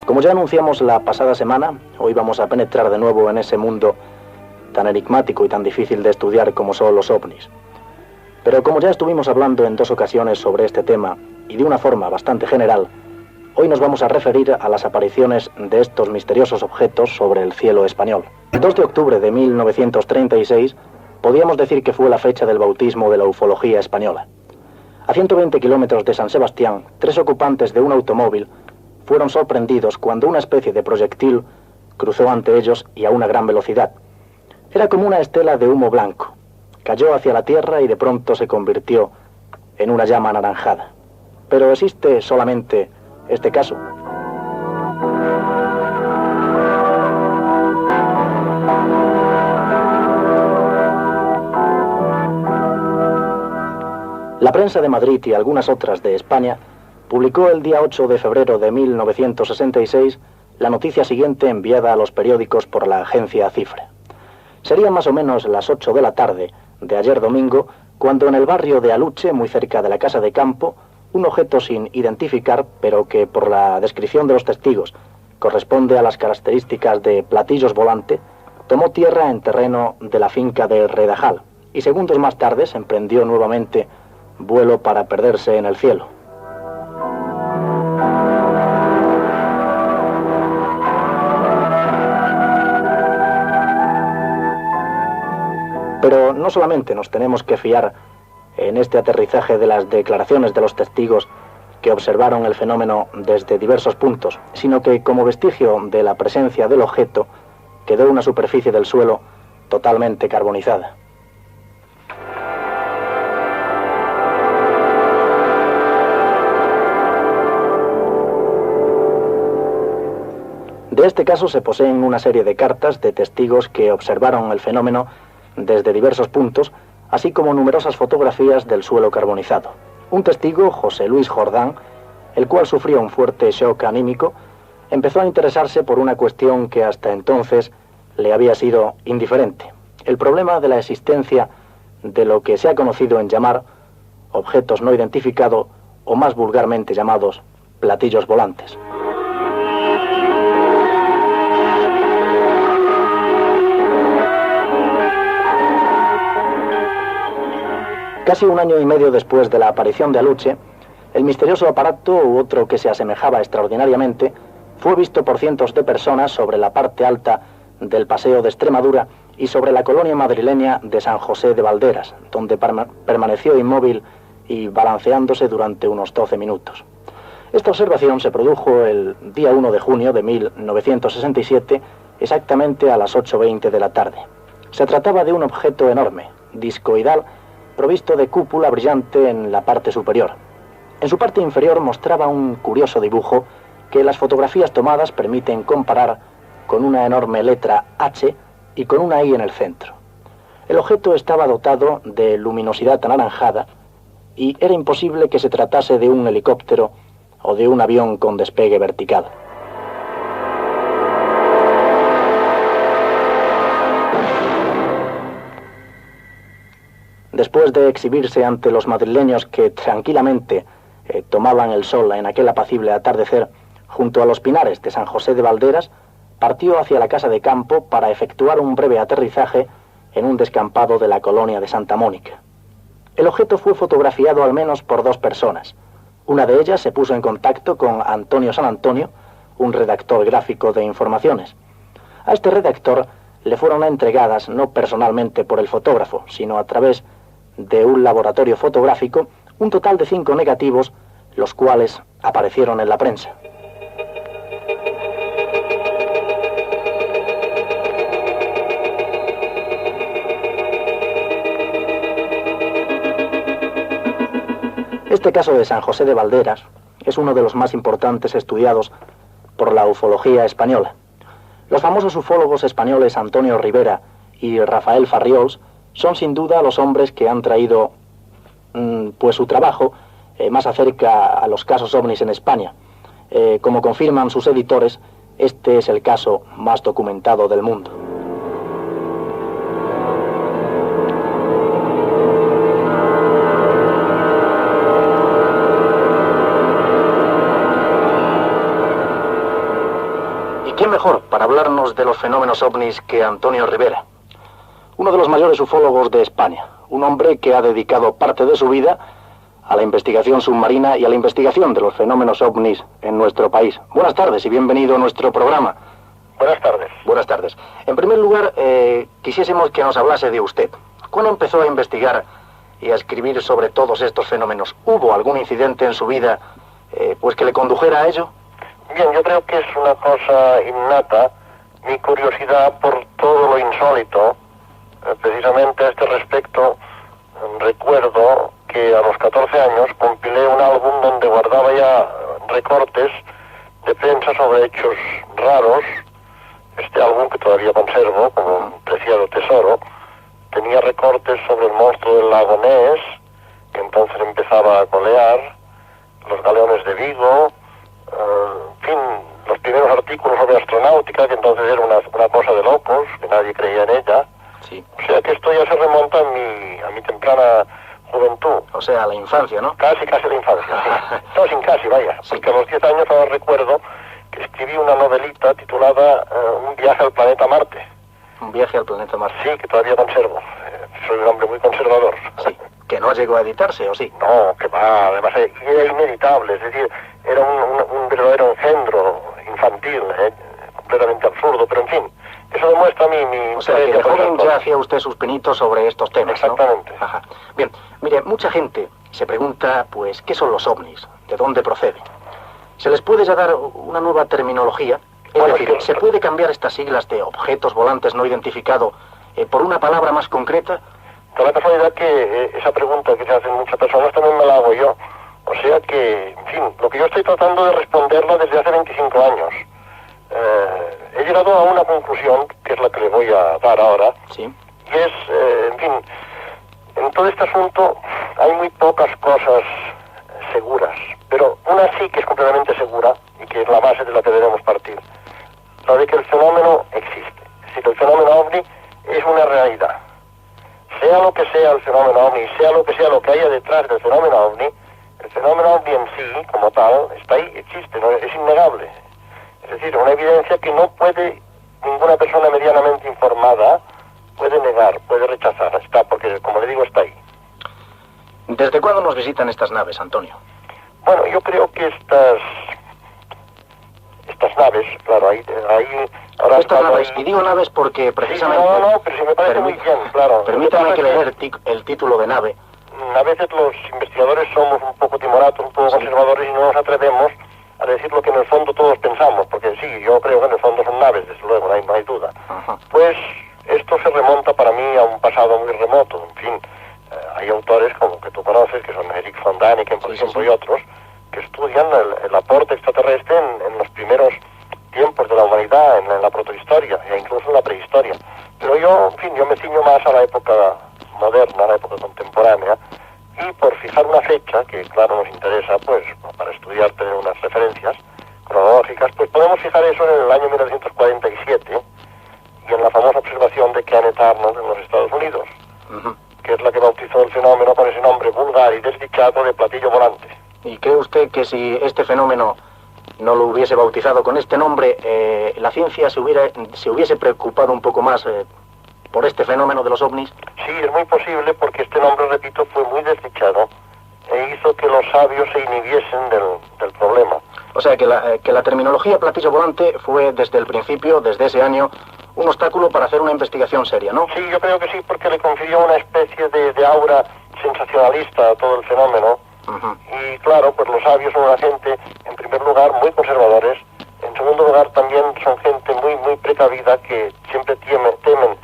Como ya anunciamos la pasada semana, hoy vamos a penetrar de nuevo en ese mundo tan enigmático y tan difícil de estudiar como son los ovnis. Pero como ya estuvimos hablando en 2 ocasiones sobre este tema, y de una forma bastante general, hoy nos vamos a referir a las apariciones de estos misteriosos objetos sobre el cielo español. El 2 de octubre de 1936, podíamos decir que fue la fecha del bautismo de la ufología española. A 120 kilómetros de San Sebastián, 3 ocupantes de un automóvil fueron sorprendidos cuando una especie de proyectil cruzó ante ellos y a una gran velocidad. Era como una estela de humo blanco. Cayó hacia la tierra y de pronto se convirtió en una llama anaranjada. Pero existe solamente este caso. La prensa de Madrid y algunas otras de España publicó el día 8 de febrero de 1966 la noticia siguiente enviada a los periódicos por la agencia Cifra. Serían más o menos las 8 de la tarde de ayer domingo, cuando en el barrio de Aluche, muy cerca de la casa de campo, un objeto sin identificar, pero que por la descripción de los testigos corresponde a las características de platillos volante, tomó tierra en terreno de la finca de Redajal y segundos más tarde se emprendió nuevamente vuelo para perderse en el cielo. Pero no solamente nos tenemos que fiar en este aterrizaje de las declaraciones de los testigos que observaron el fenómeno desde diversos puntos, sino que como vestigio de la presencia del objeto quedó una superficie del suelo totalmente carbonizada. De este caso se poseen una serie de cartas de testigos que observaron el fenómeno desde diversos puntos, así como numerosas fotografías del suelo carbonizado. Un testigo, José Luis Jordán, el cual sufrió un fuerte shock anímico, empezó a interesarse por una cuestión que hasta entonces le había sido indiferente: el problema de la existencia de lo que se ha conocido en llamar objetos no identificados, o más vulgarmente llamados platillos volantes. Casi un año y medio después de la aparición de Aluche, el misterioso aparato, u otro que se asemejaba extraordinariamente, fue visto por cientos de personas sobre la parte alta del Paseo de Extremadura y sobre la colonia madrileña de San José de Valderas, donde permaneció inmóvil y balanceándose durante unos 12 minutos. Esta observación se produjo el día 1 de junio de 1967, exactamente a las 8:20 de la tarde. Se trataba de un objeto enorme, discoidal, provisto de cúpula brillante en la parte superior. En su parte inferior mostraba un curioso dibujo que las fotografías tomadas permiten comparar con una enorme letra H y con una I en el centro. El objeto estaba dotado de luminosidad anaranjada y era imposible que se tratase de un helicóptero o de un avión con despegue vertical. Después de exhibirse ante los madrileños que tranquilamente tomaban el sol en aquel apacible atardecer junto a los pinares de San José de Valderas, partió hacia la casa de campo para efectuar un breve aterrizaje en un descampado de la colonia de Santa Mónica. El objeto fue fotografiado al menos por 2 personas. Una de ellas se puso en contacto con Antonio San Antonio, un redactor gráfico de informaciones. A este redactor le fueron entregadas no personalmente por el fotógrafo, sino a través de un laboratorio fotográfico, un total de 5 negativos, los cuales aparecieron en la prensa. Este caso de San José de Valderas es uno de los más importantes estudiados por la ufología española. Los famosos ufólogos españoles Antonio Rivera y Rafael Farriols son sin duda los hombres que han traído pues su trabajo más acerca a los casos ovnis en España. Como confirman sus editores, este es el caso más documentado del mundo. quién mejor para hablarnos de los fenómenos ovnis que Antonio Rivera? Uno de los mayores ufólogos de España. Un hombre que ha dedicado parte de su vida a la investigación submarina y a la investigación de los fenómenos ovnis en nuestro país. Buenas tardes y bienvenido a nuestro programa. Buenas tardes. Buenas tardes. En primer lugar, quisiésemos que nos hablase de usted. ¿Cuándo empezó a investigar y a escribir sobre todos estos fenómenos? ¿Hubo algún incidente en su vida pues que le condujera a ello? Bien, yo creo que es una cosa innata, mi curiosidad por todo lo insólito. Precisamente a este respecto, recuerdo que a los 14 años compilé un álbum donde guardaba ya recortes de prensa sobre hechos raros. Este álbum, que todavía conservo como un preciado tesoro, tenía recortes sobre el monstruo del lago Ness, que entonces empezaba a colear, los galeones de Vigo, en fin, los primeros artículos sobre astronáutica, que entonces era una cosa de locos, que nadie creía en ella. Sí. O sea que esto ya se remonta a mi temprana juventud. O sea, a la infancia, ¿no? Casi la infancia, sí. No, sin casi, vaya. Sí. Porque a los 10 años ahora recuerdo que escribí una novelita titulada Un viaje al planeta Marte. Un viaje al planeta Marte. Sí, que todavía conservo. Soy un hombre muy conservador. Sí. ¿Que no llegó a editarse, o sí? No, que va, además era ineditable, es decir, era un verdadero engendro infantil, completamente absurdo, pero en fin, eso demuestra mi O sea, que de por joven esas ya cosas. hacía usted sus pinitos sobre estos temas, ¿no? Exactamente. Ajá. Bien, mire, mucha gente se pregunta, pues, ¿qué son los ovnis? ¿De dónde proceden? ¿Se les puede ya dar una nueva terminología? Es Bueno, decir, sí. ¿se puede cambiar estas siglas de objetos volantes no identificados por una palabra más concreta? Da la casualidad que esa pregunta que se hacen muchas personas también me la hago yo. O sea que, en fin, lo que yo estoy tratando de responderla desde hace 25 años. He llegado a una conclusión, que es la que le voy a dar ahora, Sí. y es, en fin, en todo este asunto hay muy pocas cosas seguras, pero una sí que es completamente segura y que es la base de la que debemos partir, la de que el fenómeno existe. Es decir, el fenómeno ovni es una realidad. Sea lo que sea el fenómeno ovni, sea lo que sea lo que haya detrás del fenómeno ovni, el fenómeno ovni en sí, como tal, está ahí, existe, ¿no? Es innegable. Es decir, una evidencia que no puede ninguna persona medianamente informada puede negar, puede rechazar, está, porque, como le digo, está ahí. ¿Desde cuándo nos visitan estas naves, Antonio? Bueno, yo creo que estas naves, claro, ahí ahora Estas están naves, ahí. y digo naves porque precisamente... No, pero sí me parece muy bien, claro. Permítame Lo que pasa le es dé el título de nave. a veces los investigadores somos un poco timoratos, un poco conservadores y no nos atrevemos a decir lo que en el fondo todos pensamos, porque sí, yo creo que en el fondo son naves, desde luego, no hay duda. Ajá. Pues esto se remonta para mí a un pasado muy remoto, en fin, hay autores como que tú conoces, que son Eric von Däniken, por Sí, ejemplo, sí. y otros, que estudian el aporte extraterrestre en los primeros tiempos de la humanidad, en la protohistoria e incluso en la prehistoria. Pero yo, en fin, yo me ciño más a la época moderna, a la época contemporánea, y por fijar una fecha, que claro nos interesa, pues, para estudiar, tener unas referencias cronológicas, pues podemos fijar eso en el año 1947 y en la famosa observación de Kenneth Arnold en los Estados Unidos, Ujú. que es la que bautizó el fenómeno con ese nombre vulgar y desdichado de platillo volante. ¿Y cree usted que si este fenómeno no lo hubiese bautizado con este nombre, la ciencia se hubiese preocupado un poco más por este fenómeno de los ovnis? Sí, es muy posible porque este nombre, repito, fue muy desdichado e hizo que los sabios se inhibiesen del problema. O sea, que la terminología platillo volante fue desde el principio, desde ese año, un obstáculo para hacer una investigación seria, ¿no? Sí, yo creo que sí, porque le confirió una especie de aura sensacionalista a todo el fenómeno. Ujú. Y claro, pues los sabios son una gente, en primer lugar, muy conservadores. En segundo lugar, también son gente muy precavida que siempre temen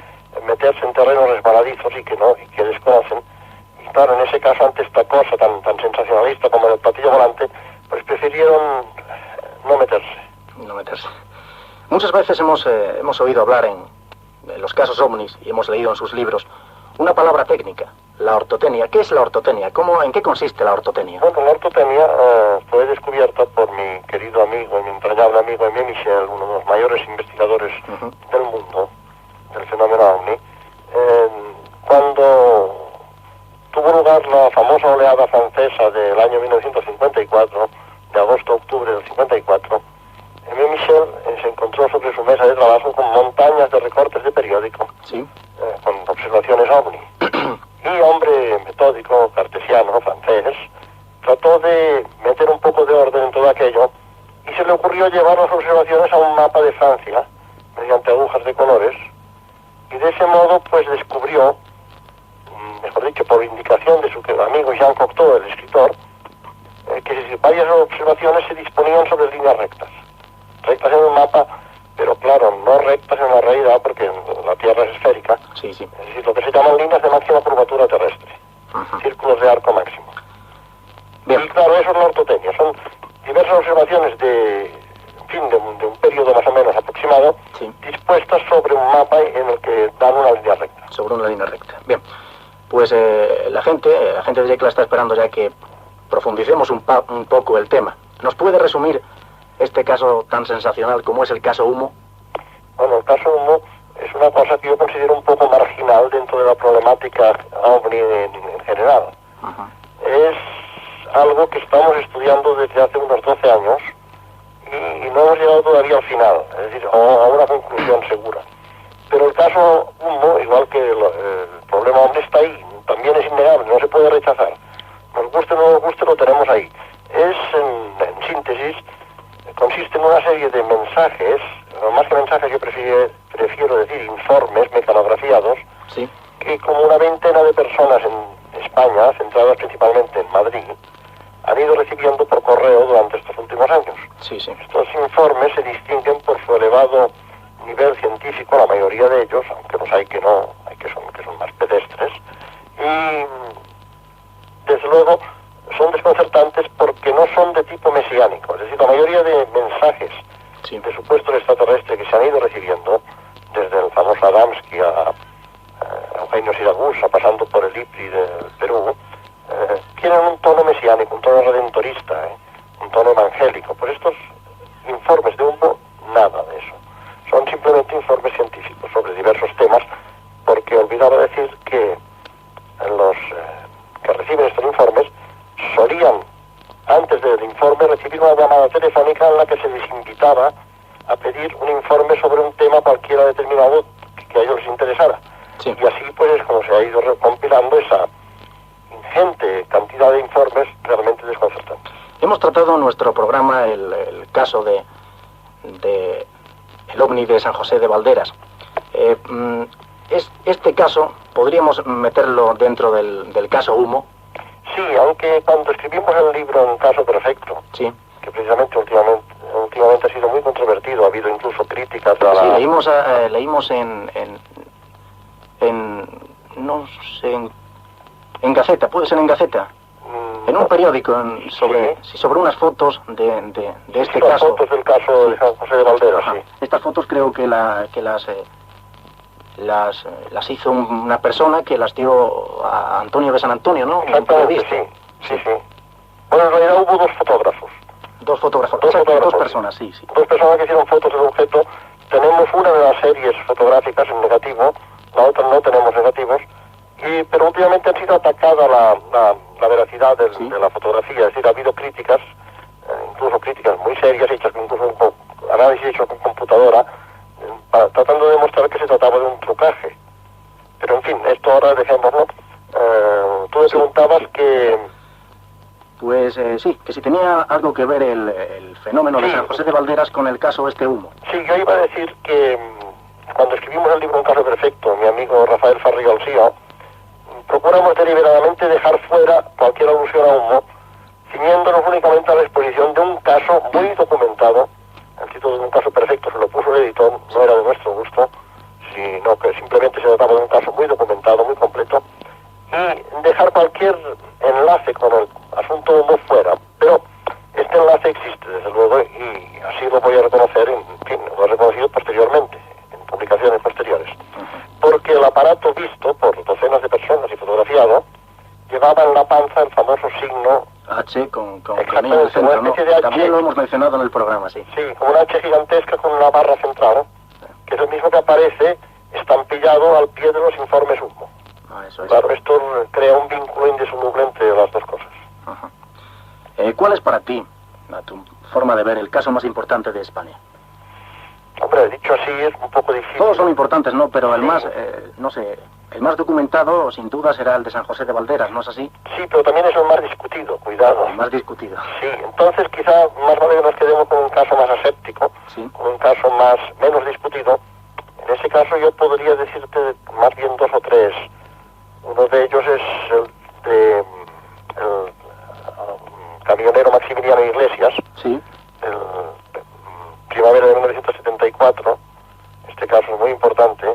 meterse en terrenos resbaladizos y que desconocen. Y claro, en ese caso, ante esta cosa tan sensacionalista como el platillo volante, pues prefirieron no meterse. No meterse. Muchas veces hemos oído hablar en los casos ovnis y hemos leído en sus libros una palabra técnica, la ortotenia. ¿Qué es la ortotenia? ¿En qué consiste la ortotenia? Bueno, la ortotenia fue descubierta por mi querido amigo y mi entrañable amigo Aimé Michel, uno de los mayores investigadores Ujú. del mundo, del fenómeno ovni, cuando tuvo lugar la famosa oleada francesa del año 1954, de agosto a octubre del 54, Aimé Michel se encontró sobre trabajo con montañas de recortes de periódico, Sí. Con observaciones OVNI. Y hombre metódico, cartesiano, francés, trató de meter un poco de orden en todo aquello y se le ocurrió llevar las observaciones a un mapa de Francia mediante agujas de colores, y de ese modo pues descubrió, mejor dicho, por indicación de su amigo Jean Cocteau, el escritor, que varias observaciones se disponían sobre líneas rectas en un mapa, pero claro, no rectas en la realidad, porque la Tierra es esférica. Sí, sí. Es decir, lo que se llaman líneas de máxima curvatura terrestre, círculos de arco máximo. Bien. Y claro, eso es la ortotecnia, son diversas observaciones de un periodo más o menos aproximado, Sí. dispuestas sobre un mapa en el que dan una línea recta. Sobre una línea recta. Bien. Pues la gente de Yecla está esperando ya que profundicemos un poco el tema. ¿Nos puede resumir este caso tan sensacional como es el caso Humo? Bueno, el caso Humo es una cosa que yo considero un poco marginal dentro de la problemática OVNI en general. Es algo que estamos estudiando desde hace unos 12 años y no hemos llegado todavía al final, es decir, a una conclusión segura. Pero el caso Humo, igual que el problema OVNI, está ahí, también es innegable, no se puede rechazar. Nos guste o no nos guste, lo tenemos ahí. Es, en síntesis, consiste en una serie de mensajes, no más que mensajes, yo prefiero decir informes mecanografiados, Sí. que como una veintena de personas en España, centradas principalmente en Madrid, han ido recibiendo por correo durante estos últimos años. Sí, sí. Estos informes se distinguen por su elevado nivel científico, la mayoría de ellos, aunque los hay que no, hay que son más pedestres, y desde luego son desconcertantes porque no son de tipo mesiánico. Es decir, la mayoría de mensajes Sí. de supuesto extraterrestre que se han ido recibiendo, desde el famoso Adamski a Eugenio Siragusa, pasando por el IPRI del Perú, tienen un tono mesiánico, un tono redentorista, un tono evangélico. Pues estos informes de Humo, nada de eso. Son simplemente informes científicos sobre diversos temas, porque olvidaba decir que los que reciben estos informes solían, antes del informe, recibir una llamada telefónica en la que se les invitaba a pedir un informe sobre un tema cualquiera determinado que a ellos les interesara. Sí. Y así pues es como se ha ido recompilando esa ingente cantidad de informes realmente desconcertantes. Hemos tratado en nuestro programa el caso de el OVNI de San José de Valderas. Este caso podríamos meterlo dentro del caso Humo. Sí, aunque cuando escribimos el libro En Caso Perfecto, Sí. que precisamente últimamente ha sido muy controvertido, ha habido incluso críticas a la... Sí, leímos no sé, en Gaceta, puede ser en Gaceta, en un periódico sobre unas fotos de este las caso. fotos del caso de San José de Valderas, Ajá. sí. Estas fotos creo que las hizo una persona que las dio a Antonio de San Antonio, ¿no? Un Exactamente, periodista. sí. Bueno, en realidad hubo dos fotógrafos. Dos fotógrafos. Dos Exacto, fotógrafos. dos personas, sí. Dos personas que hicieron fotos del objeto. Tenemos una de las series fotográficas en negativo, la otra no tenemos negativos, pero últimamente ha sido atacada la veracidad de la fotografía, es decir, ha habido críticas, incluso críticas muy serias, hechas incluso con análisis hecho con computadora, tratando de demostrar que se trataba de un trucaje. Pero en fin, esto ahora dejémoslo. Tú me preguntabas que... Pues sí, que si tenía algo que ver el fenómeno de San José de Valderas con el caso Humo. Sí, yo iba a decir que cuando escribimos el libro Un Caso Perfecto, mi amigo Rafael Farriol Alcío, procuramos deliberadamente dejar fuera cualquier alusión a Humo, ciñéndonos únicamente a la exposición de un caso muy documentado. El título de Un Caso Perfecto se lo puso el editor, no era de nuestro gusto, sino que simplemente se trataba de un caso muy documentado, muy completo, y dejar cualquier enlace con el asunto Humo fuera. Pero este enlace existe, desde luego, y así lo voy a reconocer, en fin, lo he reconocido posteriormente, en publicaciones posteriores. Porque el aparato visto por docenas de personas y fotografiado llevaba en la panza el famoso signo H con exactamente, el centro, una ¿no? especie de H. También lo hemos mencionado en el programa, sí. Sí, como una H gigantesca con una barra central, que es el mismo que aparece estampillado al pie de los informes Humo. Eso es. Claro, esto crea un vínculo indisoluble entre las dos cosas. Ajá. ¿Cuál es para ti, a tu forma de ver, el caso más importante de España? Hombre, Hombre, dicho así es un poco difícil. Todos son importantes, ¿no? Pero el más, no sé, el más documentado, sin duda, será el de San José de Valderas, ¿no es así? Sí, pero también es el más discutido, cuidado. El más discutido. Sí, entonces quizá más vale que nos quedemos con un caso más aséptico, sí, con un caso menos discutido. En ese caso yo podría decirte más bien dos o tres. Uno de ellos es el de el camionero Maximiliano Iglesias, sí, el primavera de 1974. Este caso es muy importante.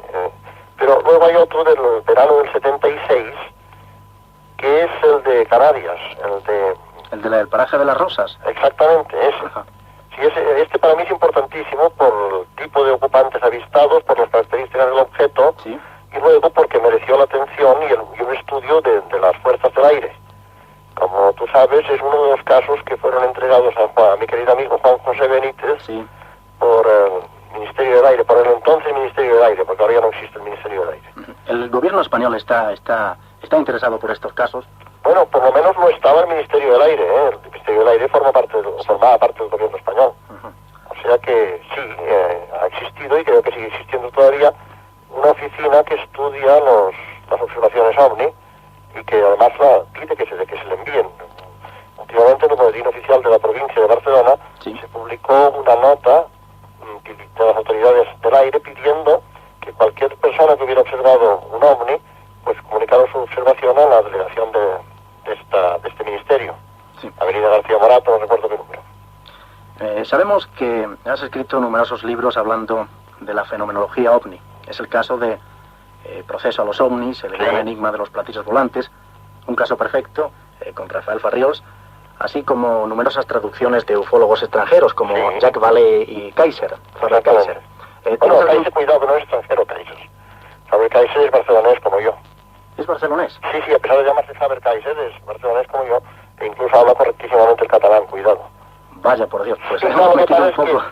Pero luego hay otro del verano del 76, que es el de Canarias, el paraje de las Rosas. Exactamente, ese. Ajá. Sí, este para mí es importantísimo por el tipo de ocupantes avistados, por las características del objeto, sí, y luego porque mereció la atención y un estudio de las fuerzas del aire. Como tú sabes, es uno de los casos que fueron entregados a mi querido amigo Juan José Benítez, sí, por el Ministerio del Aire, por el entonces Ministerio del Aire, porque ahora ya no existe el Ministerio del Aire. ¿El gobierno español está interesado por estos casos? Bueno, por lo menos no estaba el Ministerio del Aire, ¿eh? El Ministerio del Aire formaba parte del gobierno español. O sea que sí, ha existido y creo que sigue existiendo todavía una oficina que estudia las observaciones OVNI y que además pide que se le envíen. Últimamente en el boletín oficial de la provincia de Barcelona sí, se publicó una nota de las autoridades del aire pidiendo que cualquier persona que hubiera observado un OVNI pues comunicara su observación a la delegación de este ministerio. sí. Avenida García Morato, no recuerdo qué número. Sabemos que has escrito numerosos libros hablando de la fenomenología ovni. Es el caso de Proceso a los ovnis, el gran enigma de los platillos volantes, un caso perfecto, con Rafael Farriols, así como numerosas traducciones de ufólogos extranjeros como Jack Vale y Kaiser, Faber Kaiser. Bueno, Kaiser, cuidado, que no es extranjero, Kaiser. Faber Kaiser es barcelonés como yo. ¿Es barcelonés? Sí, a pesar de llamarse Faber Kaiser, es barcelonés como yo, e incluso habla correctísimamente el catalán, cuidado. Vaya, por Dios, pues hemos metido un poco.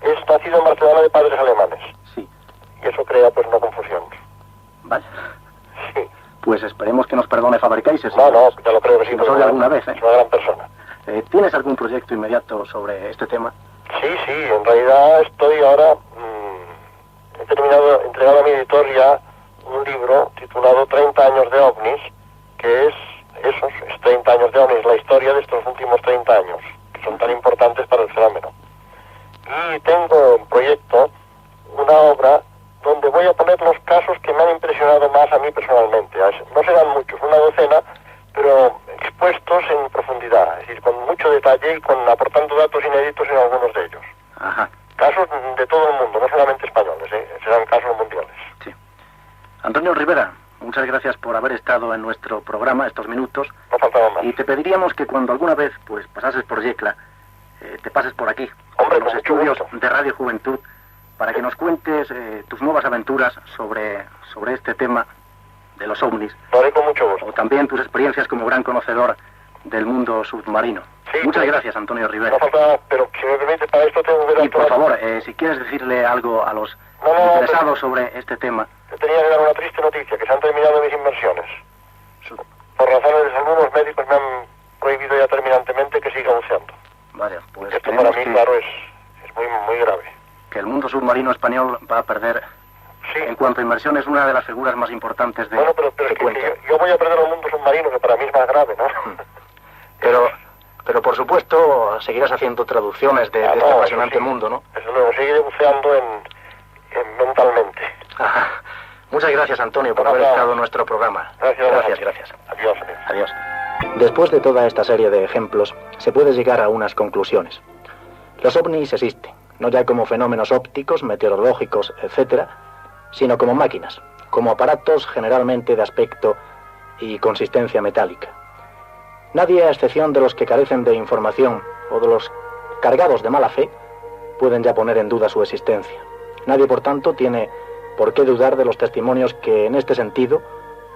Es nacido en Barcelona de padres alemanes. Sí. Y eso crea, pues, una confusión. Vaya. Sí. Pues esperemos que nos perdone Faber Kaiser. No, ya lo creo que sí. Si nos oye alguna vez, Es una gran persona. ¿Tienes algún proyecto inmediato sobre este tema? Sí, en realidad estoy ahora... he entregado a mi editor ya un libro titulado 30 años de ovnis, que es 30 años de ovnis, la historia de estos últimos 30 años, que son tan importantes para el fenómeno. Y tengo en proyecto una obra donde voy a poner los casos que me han impresionado más a mí personalmente. No serán muchos, una docena, pero expuestos en profundidad, es decir, con mucho detalle y aportando datos inéditos en algunos de ellos. Ajá. Casos de todo el mundo, no solamente españoles, serán casos mundiales. Sí. Antonio Rivera, muchas gracias por haber estado en nuestro programa estos minutos. No faltaba más. Y te pediríamos que cuando alguna vez pues pasases por Yecla, te pases por aquí, Hombre, en los estudios de Radio Juventud, para que nos cuentes tus nuevas aventuras sobre este tema de los ovnis. Lo haré con mucho gusto. O también tus experiencias como gran conocedor del mundo submarino. Sí, muchas gracias, Antonio Rivera. No falta, pero si me permite, para esto tengo que dar... Y por favor, si quieres decirle algo a los interesados sobre este tema. Te tenía que dar una triste noticia, que se han terminado mis inversiones. Por razones de salud, los médicos me han prohibido ya terminantemente que siga buceando. Vaya, pues esto para mí, claro, es muy, muy grave. Que el mundo submarino español va a perder... Sí. En cuanto a inversión, es una de las figuras más importantes de... Bueno, pero es que yo voy a perder el mundo submarino, que para mí es más grave, ¿no? Pero por supuesto, seguirás haciendo traducciones de este apasionante mundo, ¿no? Desde luego, seguiré buceando mentalmente. Muchas gracias, Antonio, por haber estado en nuestro programa. Gracias. Adiós. Después de toda esta serie de ejemplos, se puede llegar a unas conclusiones. Los ovnis existen, no ya como fenómenos ópticos, meteorológicos, etcétera, sino como máquinas, como aparatos generalmente de aspecto y consistencia metálica. Nadie, a excepción de los que carecen de información o de los cargados de mala fe, pueden ya poner en duda su existencia. Nadie, por tanto, tiene por qué dudar de los testimonios que, en este sentido,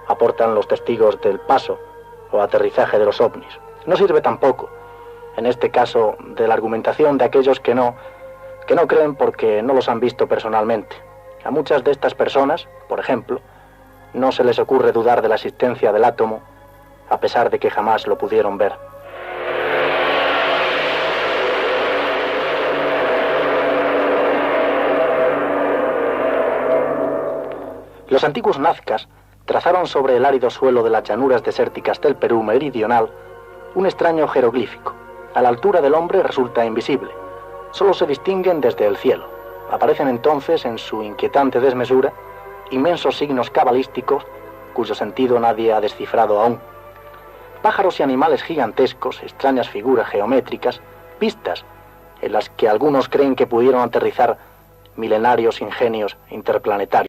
aportan los testigos del paso o aterrizaje de los ovnis. No sirve tampoco, en este caso, de la argumentación de aquellos que no creen porque no los han visto personalmente. A muchas de estas personas, por ejemplo, no se les ocurre dudar de la existencia del átomo, a pesar de que jamás lo pudieron ver. Los antiguos nazcas trazaron sobre el árido suelo de las llanuras desérticas del Perú meridional un extraño jeroglífico. A la altura del hombre resulta invisible. Solo se distinguen desde el cielo. Aparecen entonces, en su inquietante desmesura, inmensos signos cabalísticos cuyo sentido nadie ha descifrado aún. Pájaros y animales gigantescos, extrañas figuras geométricas, pistas en las que algunos creen que pudieron aterrizar milenarios ingenios interplanetarios.